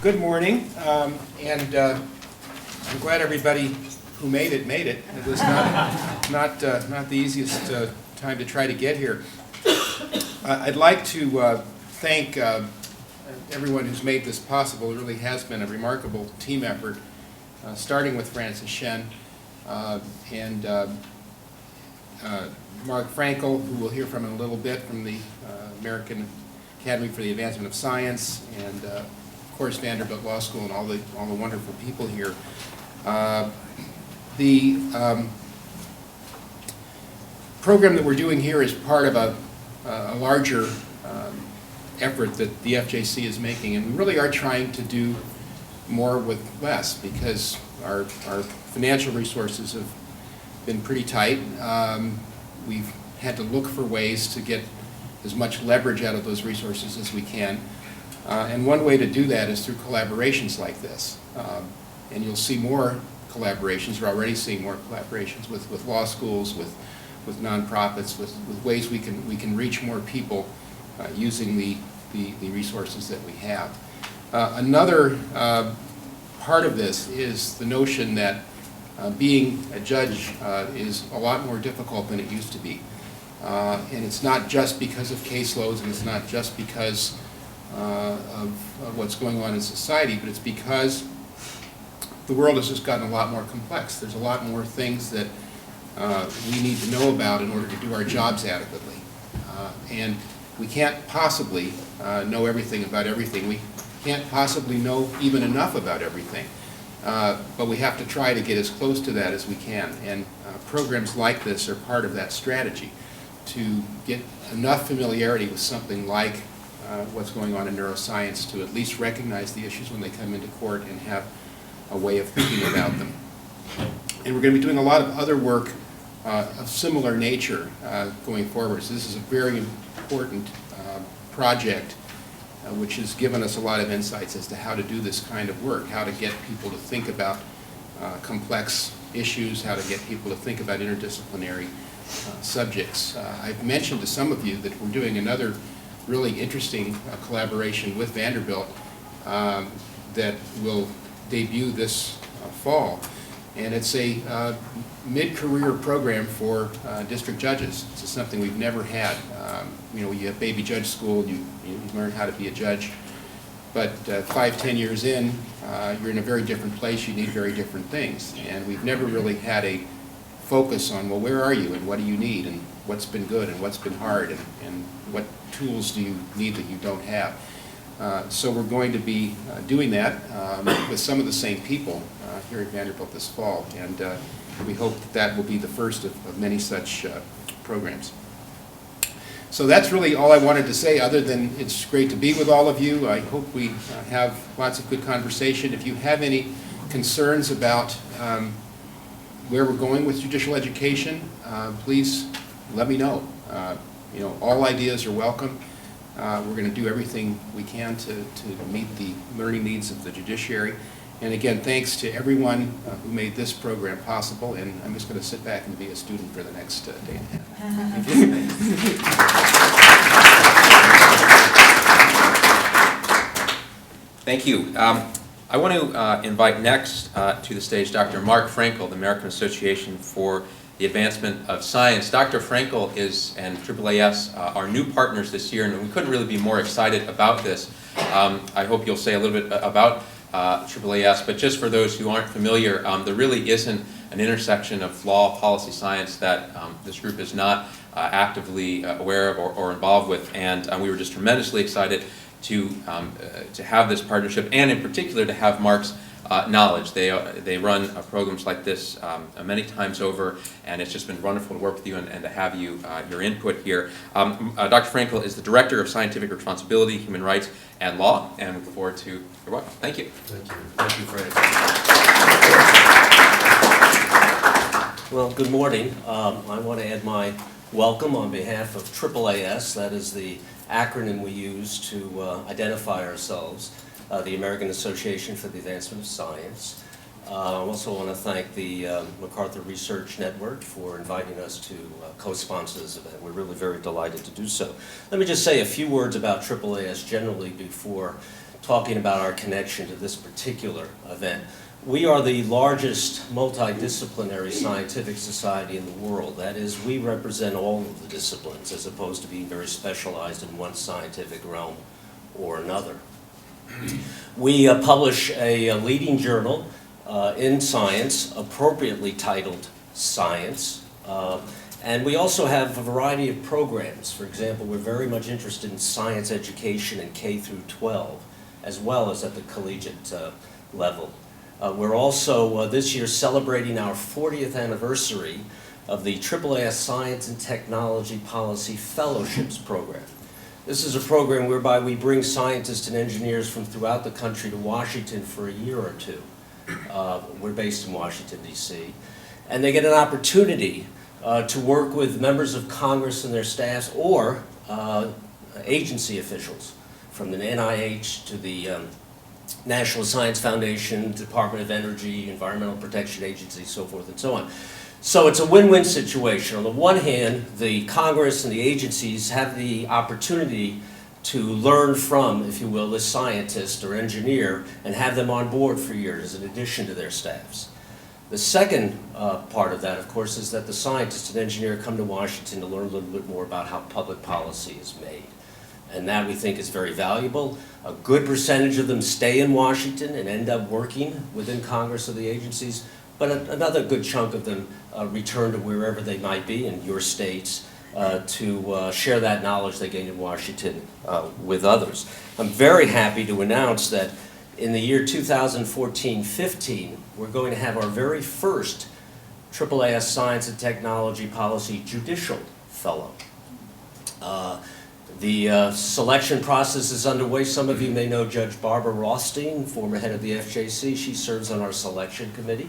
Good morning, and I'm glad everybody who made it. It was not the easiest time to try to get here. I'd like to thank everyone who's made this possible. It really has been a remarkable team effort, starting with Shen and Mark Frankel, who we'll hear from in a little bit, from the American Academy for the Advancement of Science, and of course Vanderbilt Law School, and all the wonderful people here. The program that we're doing here is part of a larger effort that the FJC is making, and we really are trying to do more with less, because our financial resources have been pretty tight. We've had to look for ways to get as much leverage out of those resources as we can. And one way to do that is through collaborations like this. And you'll see more collaborations. We're already seeing more collaborations with law schools, with nonprofits, with ways we can reach more people using the resources that we have. Another part of this is the notion that being a judge is a lot more difficult than it used to be. And it's not just because of caseloads, and it's not just because of what's going on in society, but it's because the world has just gotten a lot more complex. There's a lot more things that we need to know about in order to do our jobs adequately. And we can't possibly know everything about everything. We can't possibly know even enough about everything. But we have to try to get as close to that as we can. And programs like this are part of that strategy, to get enough familiarity with something like what's going on in neuroscience to at least recognize the issues when they come into court and have a way of thinking about them. And we're going to be doing a lot of other work of similar nature going forward. So this is a very important project which has given us a lot of insights as to how to do this kind of work, how to get people to think about complex issues, how to get people to think about interdisciplinary subjects. I've mentioned to some of you that we're doing another really interesting collaboration with Vanderbilt that will debut this fall. And it's a mid-career program for district judges. This is something we've never had. You know, you have baby judge school, you learn how to be a judge, but 5-10 years in, you're in a very different place, you need very different things. And we've never really had a focus on, well, where are you and what do you need, and what's been good and what's been hard, and what tools do you need that you don't have. So we're going to be doing that with some of the same people here at Vanderbilt this fall, and we hope that will be the first of many such programs. So that's really all I wanted to say, other than it's great to be with all of you. I hope we have lots of good conversation. If you have any concerns about where we're going with judicial education, please let me know. You know, all ideas are welcome. We're going to do everything we can to meet the learning needs of the judiciary. And again, thanks to everyone who made this program possible, and I'm just going to sit back and be a student for the next day and a half. Thank you. I want to invite next to the stage Dr. Mark Frankel, the American Association for the Advancement of Science. Dr. Frankel and AAAS are new partners this year, and we couldn't really be more excited about this. I hope you'll say a little bit about AAAS, but just for those who aren't familiar, there really isn't an intersection of law, policy, science that this group is not actively aware of or involved with, and we were just tremendously excited to have this partnership, and in particular to have Mark's knowledge. They run programs like this many times over, and it's just been wonderful to work with you and to have your input here. Dr. Frankel is the Director of Scientific Responsibility, Human Rights, and Law, and we look forward to your welcome. Thank you. Thank you. Thank you, Frank. Well, good morning. I want to add my welcome on behalf of AAAS. That is the acronym we use to identify ourselves. The American Association for the Advancement of Science. I also want to thank the MacArthur Research Network for inviting us to co-sponsor this event. We're really very delighted to do so. Let me just say a few words about AAAS generally before talking about our connection to this particular event. We are the largest multidisciplinary scientific society in the world. That is, we represent all of the disciplines as opposed to being very specialized in one scientific realm or another. We publish a leading journal in science, appropriately titled Science. And we also have a variety of programs. For example, we're very much interested in science education in K through 12, as well as at the collegiate level. We're also this year celebrating our 40th anniversary of the AAAS Science and Technology Policy Fellowships Program. This is a program whereby we bring scientists and engineers from throughout the country to Washington for a year or two. We're based in Washington, D.C. And they get an opportunity to work with members of Congress and their staffs or agency officials from the NIH to the National Science Foundation, Department of Energy, Environmental Protection Agency, so forth and so on. So it's a win-win situation. On the one hand, the Congress and the agencies have the opportunity to learn from, if you will, this scientist or engineer and have them on board for years in addition to their staffs. The second part of that, of course, is that the scientist and engineer come to Washington to learn a little bit more about how public policy is made. And that we think is very valuable. A good percentage of them stay in Washington and end up working within Congress or the agencies, but another good chunk of them return to wherever they might be in your states to share that knowledge they gained in Washington with others. I'm very happy to announce that in the year 2014-15, we're going to have our very first AAAS Science and Technology Policy Judicial Fellow. The selection process is underway. Some of you may know Judge Barbara Rothstein, former head of the FJC. She serves on our selection committee.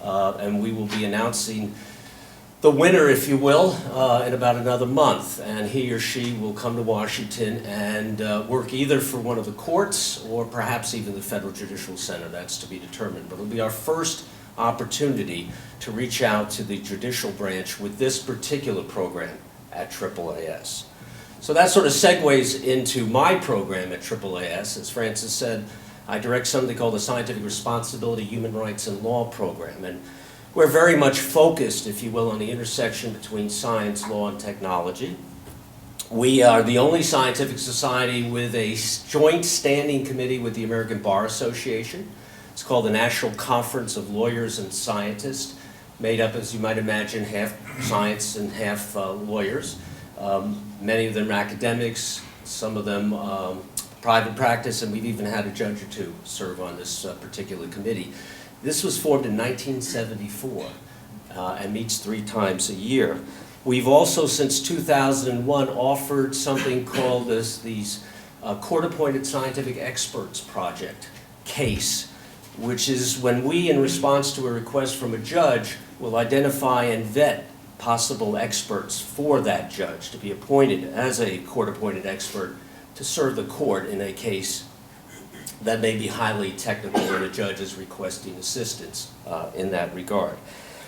And we will be announcing the winner, if you will, in about another month. And he or she will come to Washington and work either for one of the courts or perhaps even the Federal Judicial Center. That's to be determined. But it'll be our first opportunity to reach out to the judicial branch with this particular program at AAAS. So that sort of segues into my program at AAAS. As Francis said, I direct something called the Scientific Responsibility, Human Rights, and Law program. And we're very much focused, if you will, on the intersection between science, law, and technology. We are the only scientific society with a joint standing committee with the American Bar Association. It's called the National Conference of Lawyers and Scientists, made up, as you might imagine, half science and half lawyers. Many of them academics, some of them private practice, and we've even had a judge or two serve on this particular committee. This was formed in 1974 and meets 3 times a year. We've also, since 2001, offered something called these Court-Appointed Scientific Experts Project, CASE, which is when we, in response to a request from a judge, will identify and vet possible experts for that judge to be appointed as a court-appointed expert to serve the court in a case that may be highly technical and a judge is requesting assistance in that regard.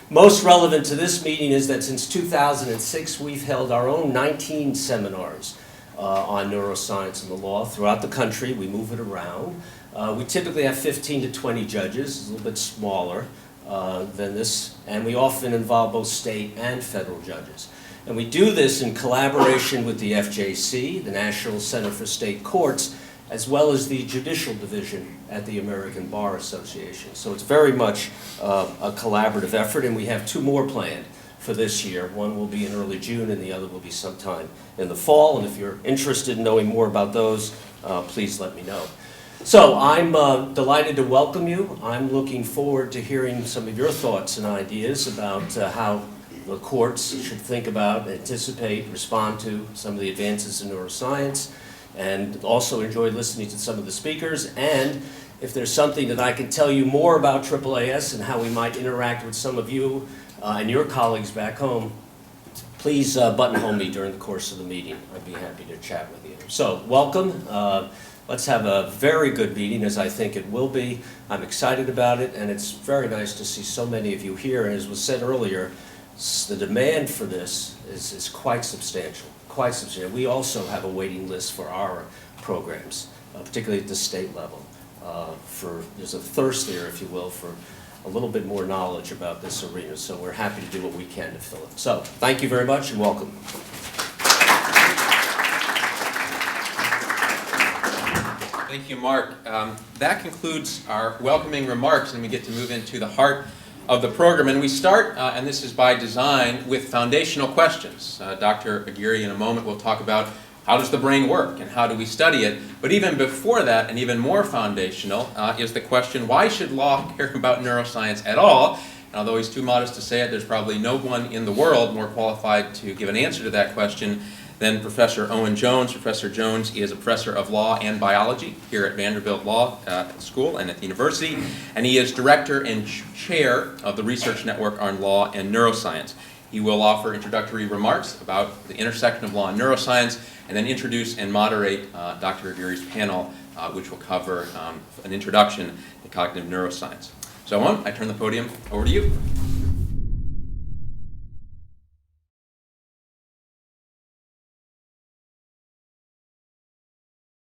Most relevant to this meeting is that since 2006, we've held our own 19 seminars on neuroscience and the law throughout the country. We move it around. We typically have 15 to 20 judges, it's a little bit smaller than this, and we often involve both state and federal judges. And we do this in collaboration with the FJC, the National Center for State Courts, as well as the Judicial Division at the American Bar Association. So it's very much a collaborative effort, and we have 2 more planned for this year. One will be in early June, and the other will be sometime in the fall. And if you're interested in knowing more about those, please let me know. So I'm delighted to welcome you. I'm looking forward to hearing some of your thoughts and ideas about how the courts should think about, anticipate, respond to some of the advances in neuroscience, and also enjoyed listening to some of the speakers. And if there's something that I can tell you more about AAAS and how we might interact with some of you and your colleagues back home, please buttonhole me during the course of the meeting. I'd be happy to chat with you. So welcome. Let's have a very good meeting, as I think it will be. I'm excited about it, and it's very nice to see so many of you here. And as was said earlier, the demand for this is quite substantial, quite substantial. We also have a waiting list for our programs particularly at the state level. There's a thirst there, if you will, for a little bit more knowledge about this arena, so we're happy to do what we can to fill it. So, thank you very much and welcome. Thank you, Mark. That concludes our welcoming remarks, and we get to move into the heart of the program. And we start, and this is by design, with foundational questions. Dr. Aguirre in a moment will talk about how does the brain work and how do we study it. But even before that, and even more foundational, is the question, why should law care about neuroscience at all? And although he's too modest to say it, there's probably no one in the world more qualified to give an answer to that question than Professor Owen Jones. Professor Jones is a professor of law and biology here at Vanderbilt Law School and at the university, and he is director and chair of the Research Network on Law and Neuroscience. He will offer introductory remarks about the intersection of law and neuroscience, and then introduce and moderate Dr. Aguirre's panel, which will cover an introduction to cognitive neuroscience. So Owen, I turn the podium over to you.